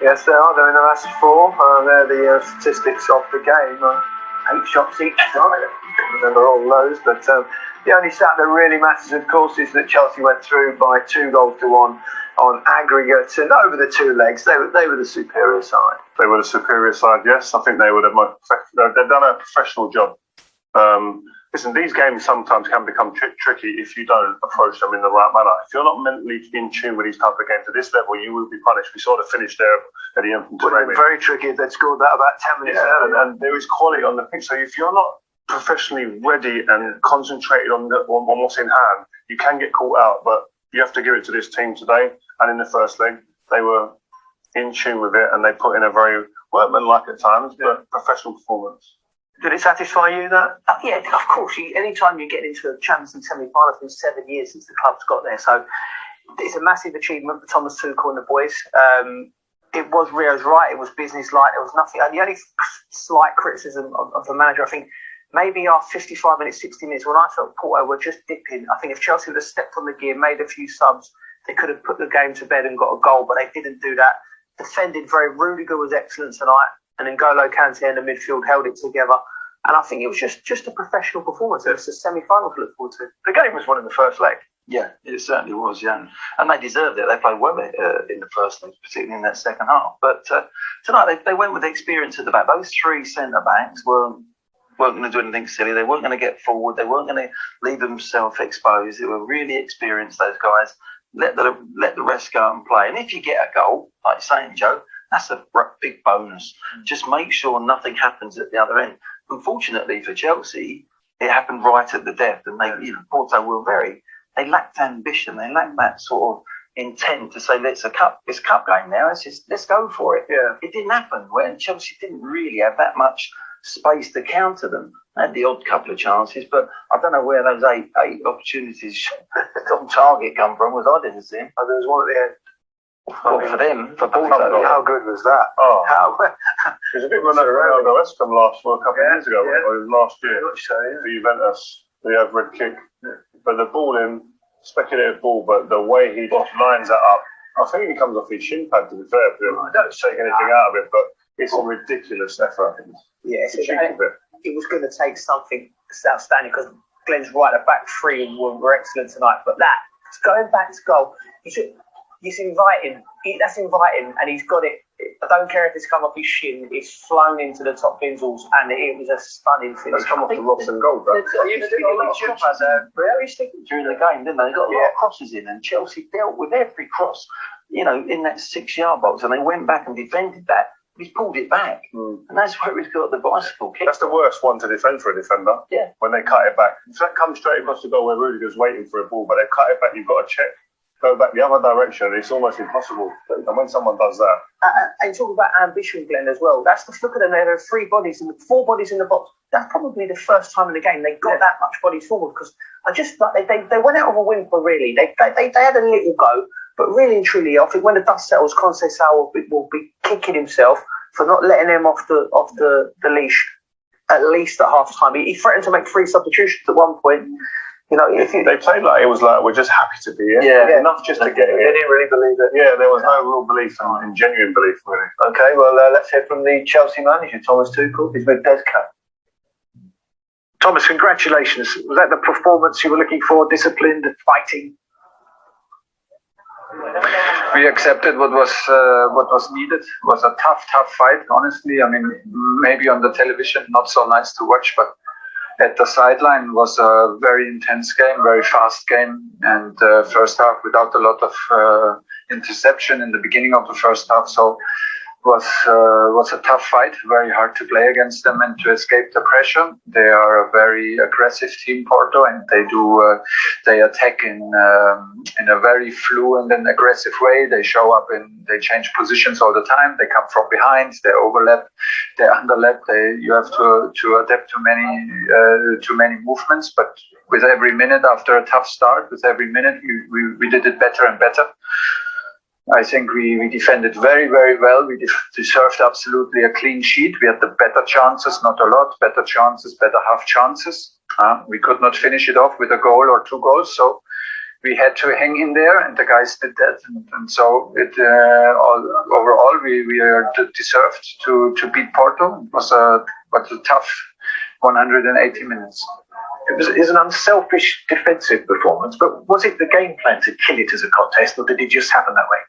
Yes, they are. They're in the last four. They're the statistics of the game. 8 shots each. Right. I can't remember all those, but the only stat that really matters, of course, is that Chelsea went through by 2-1 on aggregate, and over the two legs, they were the superior side. They were the superior side, yes. I think they would have. They've done a professional job. Listen, these games sometimes can become tricky if you don't approach them in the right manner. If you're not mentally in tune with these type of games at this level, you will be punished. We saw the finish there at the end. It would have been very tricky if they'd scored that about 10 minutes earlier. And there is quality on the pitch. So if you're not professionally ready and concentrated on what's in hand, you can get caught out. But you have to give it to this team today. And in the first leg, they were in tune with it, and they put in a very workmanlike at times, but professional performance. Did it satisfy you, that? Yeah, of course. Anytime you get into a Champions League semi-final, it's been 7 years since the club's got there. So it's a massive achievement for Thomas Tuchel and the boys. It was Rio's right. It was business-like. There was nothing. And the only slight criticism of the manager, I think, maybe after 55 minutes, 60 minutes, when I felt Porto were just dipping, I think if Chelsea would have stepped on the gear, made a few subs, they could have put the game to bed and got a goal, but they didn't do that. Defended very. Rudiger was excellent tonight, and then N'Golo Kante in the midfield held it together. And I think it was just a professional performance. It was a semi-final to look forward to. The game was won in the first leg. Yeah, it certainly was, yeah. And they deserved it. They played well in the first leg, particularly in that second half. But tonight they went with the experience at the back. Those three centre-backs weren't going to do anything silly. They weren't going to get forward. They weren't going to leave themselves exposed. They were really experienced, those guys. Let the rest go and play. And if you get a goal, like you're saying, Joe, that's a big bonus. Just make sure nothing happens at the other end. Unfortunately for Chelsea, it happened right at the death, and Porto were they lacked ambition. They lacked that sort of intent to say, it's a cup game now. Let's go for it. Yeah. It didn't happen. When Chelsea didn't really have that much space to counter them. They had the odd couple of chances, but I don't know where those eight opportunities on target come from. I didn't see them. Oh, there was one at the end. Well, for them, for Porto. How good was that? Oh, it was a bit of a Ronaldo-esque from a couple of years ago, or last year. So, for Juventus, the overhead kick. Yeah. But the ball in, speculative ball, but the way he just lines it up, I think he comes off his shin pad, to be fair. I don't take anything out of it, but it's a ridiculous effort. Yes, it was going to take something outstanding, because Glenn's right, the back three were excellent tonight. But going back to goal, he's inviting. That's inviting, and he's got it. I don't care if it's come off his shin. It's flown into the top bins, and it was a stunning finish. It's come off the Robson goal, bro. During the game, didn't they? They got a lot of crosses in, and Chelsea dealt with every cross, in that 6-yard box, and they went back and defended that. He's pulled it back, and that's where he's got the bicycle kick. That's the worst one to defend for a defender. Yeah. When they cut it back. If that comes straight across the goal where Rudiger's waiting for a ball, but they've cut it back, you've got to go back the other direction. It's almost impossible. And when someone does that. And talk about ambition, Glenn, as well. That's look at them. There are 4 bodies in the box. That's probably the first time in the game they got that much bodies forward, because they went out of a whimper, really. They had a little go. But really and truly, I think when the dust settles, Conceição will be kicking himself for not letting him off the leash at least at half time. He threatened to make 3 substitutions at one point. They played like it was like, we're just happy to be here. Yeah. Enough just to get here. They didn't really believe it. Yeah, there was no real belief in genuine belief, really. Okay, well, let's hear from the Chelsea manager, Thomas Tuchel. He's with Desca. Thomas, congratulations. Was that the performance you were looking for? Disciplined, fighting? We accepted what was needed. It was a tough fight, honestly. I mean, maybe on the television, not so nice to watch, but at the sideline was a very intense game, very fast game, and first half without a lot of interception in the beginning of the first half. So was a tough fight, very hard to play against them and to escape the pressure. They are a very aggressive team, Porto, and they attack in a very fluent and aggressive way. They show up they change positions all the time. They come from behind, they overlap, they underlap. You have to adapt to many movements, but with every minute after a tough start, with every minute we did it better and better. I think we defended very, very well. We deserved absolutely a clean sheet. We had the better chances, not a lot, better chances, better half chances. We could not finish it off with a goal or 2 goals, so we had to hang in there, and the guys did that. And so overall, We are deserved to beat Porto. It was a tough 180 minutes. It was an unselfish defensive performance, but was it the game plan to kill it as a contest, or did it just happen that way?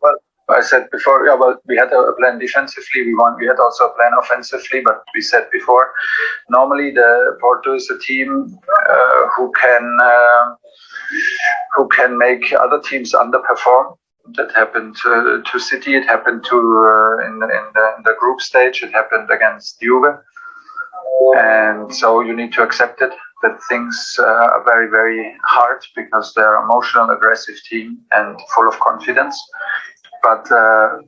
Well, I said before, we had a plan defensively. We won. We had also a plan offensively, but we said before, normally the Porto is a team who can make other teams underperform. That happened to City. It happened to in the group stage. It happened against Juve. And so you need to accept it, that things are very, very hard because they're an emotional, aggressive team and full of confidence. But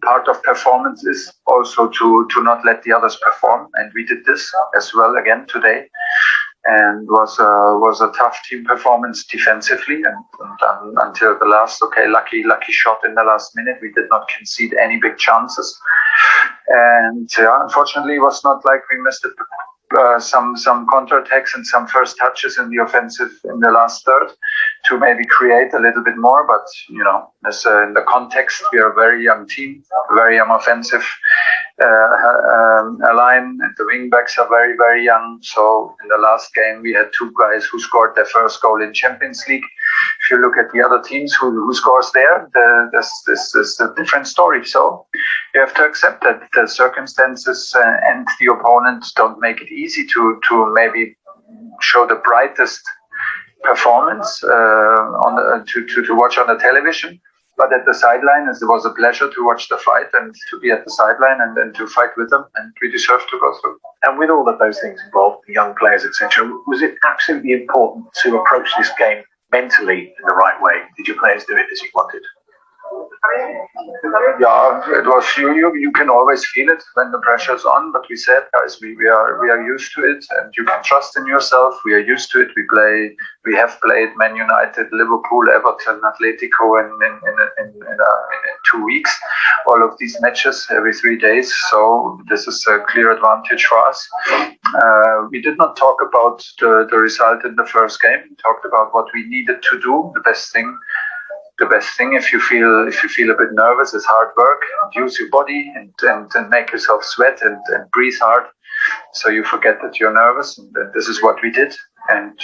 part of performance is also to not let the others perform. And we did this as well again today. And was a tough team performance defensively. And until the last, lucky shot in the last minute, we did not concede any big chances. And unfortunately, it was not like we missed it. Some counter-attacks and some first touches in the offensive in the last third to maybe create a little bit more. But, as in the context, we are a very young team, very young offensive line, and the wing backs are very, very young. So in the last game, we had two guys who scored their first goal in Champions League. If you look at the other teams who scores there, this is a different story. So you have to accept that the circumstances and the opponent don't make it easy to maybe show the brightest performance to watch on the television. But at the sideline, it was a pleasure to watch the fight and to be at the sideline and to fight with them. And we deserve to go through. And with all of those things involved, the young players, etc., was it absolutely important to approach this game mentally in the right way? Did your players do it as you wanted? Yeah, it was. You can always feel it when the pressure's on. But we said, guys, we are used to it, and you can trust in yourself. We are used to it. We have played Man United, Liverpool, Everton, Atletico in 2 weeks. All of these matches every 3 days. So this is a clear advantage for us. We did not talk about the result in the first game. We talked about what we needed to do. The best thing if you feel a bit nervous is hard work. Use your body and make yourself sweat and breathe hard, so you forget that you're nervous. And this is what we did. And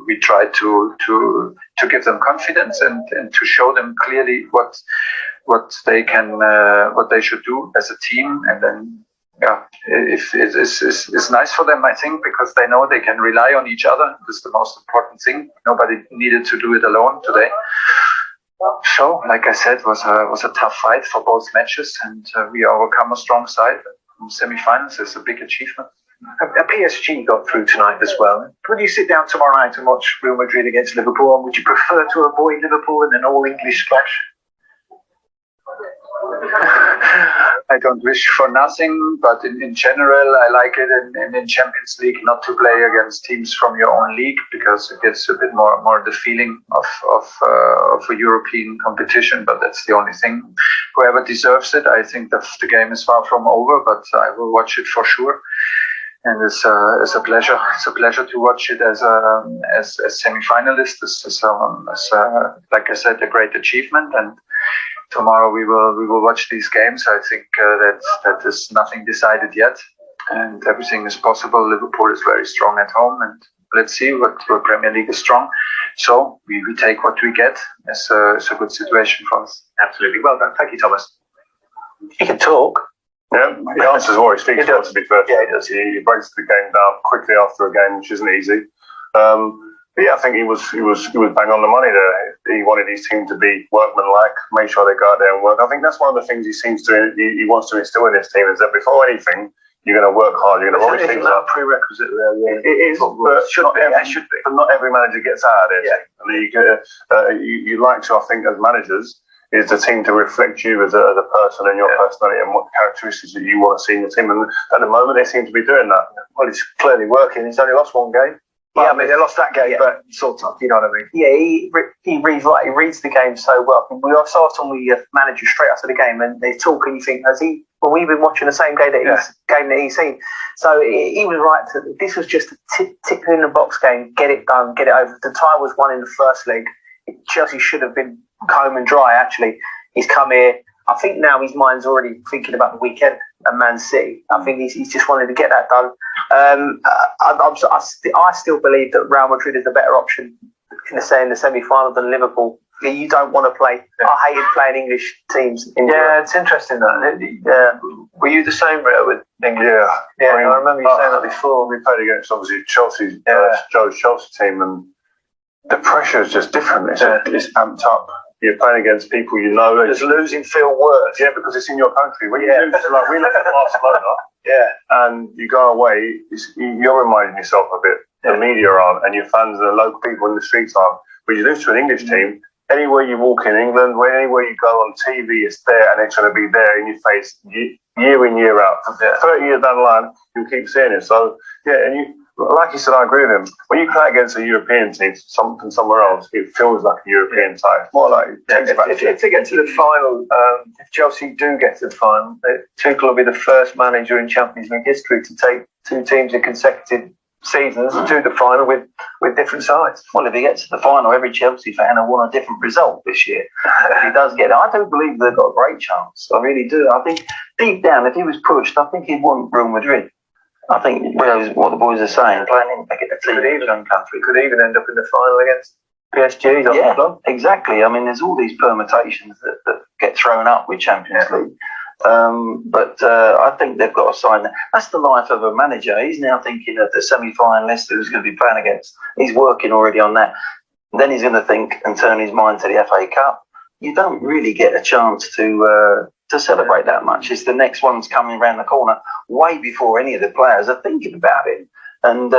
we tried to give them confidence and to show them clearly what they should do as a team. And then if it's nice for them, I think, because they know they can rely on each other. This is the most important thing. Nobody needed to do it alone today. So, like I said, was a tough fight for both matches, and we overcome a strong side. Semi-finals is a big achievement. A PSG got through tonight as well. When you sit down tomorrow night and watch Real Madrid against Liverpool, would you prefer to avoid Liverpool in an all-English clash? I don't wish for nothing, but in general, I like it in Champions League not to play against teams from your own league, because it gives a bit more the feeling of a European competition. But that's the only thing. Whoever deserves it, I think the game is far from over, but I will watch it for sure. And it's a pleasure. It's a pleasure to watch it as semi-finalist. It's like I said, a great achievement. And tomorrow we will watch these games. I think that is nothing decided yet, and everything is possible. Liverpool is very strong at home, and let's see what Premier League is strong. So we take what we get. It's a good situation for us. Absolutely. Well done. Thank you, Thomas. He can talk. Yeah, he answers all. He speaks He does. to be fair. Yeah, he does. He breaks the game down quickly after a game, which isn't easy. But yeah, I think he was bang on the money there. He wanted his team to be workmanlike, make sure they go out there and work. I think that's one of the things he wants to instill in his team, is that before anything, you're going to work hard. You're going to roll things up. Prerequisite there. Yeah. It is, but should be. But not every manager gets out of it. Yeah. And you like to, I think, as managers, is the team to reflect you as a person and your personality and what characteristics that you want to see in the team. And at the moment, they seem to be doing that. Well, it's clearly working. He's only lost one game. Yeah, I mean, they lost that game, but sort of, you know what I mean? Yeah, he reads the game so well. We so often we manage straight after the game, and they talk, and you think, well, we've been watching the same game that he's seen. So he was right. This was just a tick in the box game. Get it done, get it over. The tie was won in the first leg. Chelsea should have been home and dry, actually. He's come here. I think now his mind's already thinking about the weekend and Man City. I think he's just wanted to get that done. I still believe that Real Madrid is the better option in the semi-final than Liverpool. You don't want to play. I hated playing English teams. It's interesting that. Were you the same, Rio, with England? Yeah. I remember you saying that before. We played against obviously Chelsea's Joe's Chelsea team, and the pressure is just different. It's amped up. You're playing against people you know. Does losing feel worse? Yeah, because it's in your country. When you lose, like we left Barcelona, and you go away, you're reminding yourself of it. The media aren't, and your fans, the local people in the streets aren't. When you lose to an English team, anywhere you walk in England, anywhere you go on TV, it's there, and it's going to be there in your face year in, year out. 30 years down the line, you'll keep seeing it. So, and you, like you said, I agree with him. When you play against a European team, somewhere else, it feels like a European tie. More like if they get to the final, if Chelsea do get to the final, Tuchel will be the first manager in Champions League history to take two teams in consecutive seasons to the final with different sides. Well, if he gets to the final, every Chelsea fan will want a different result this year. If he does get it, I do believe they've got a great chance. I really do. I think deep down, if he was pushed, I think he'd want Real Madrid. I think what the boys are saying, playing in back in the team in his own country. Could even end up in the final against PSG. Yeah, exactly. I mean, there's all these permutations that get thrown up with Champions League. But I think they've got to sign that. That's the life of a manager. He's now thinking of the semi-finalist who's going to be playing against. He's working already on that. And then he's going to think and turn his mind to the FA Cup. You don't really get a chance to celebrate that much. It's the next one's coming around the corner way before any of the players are thinking about it. And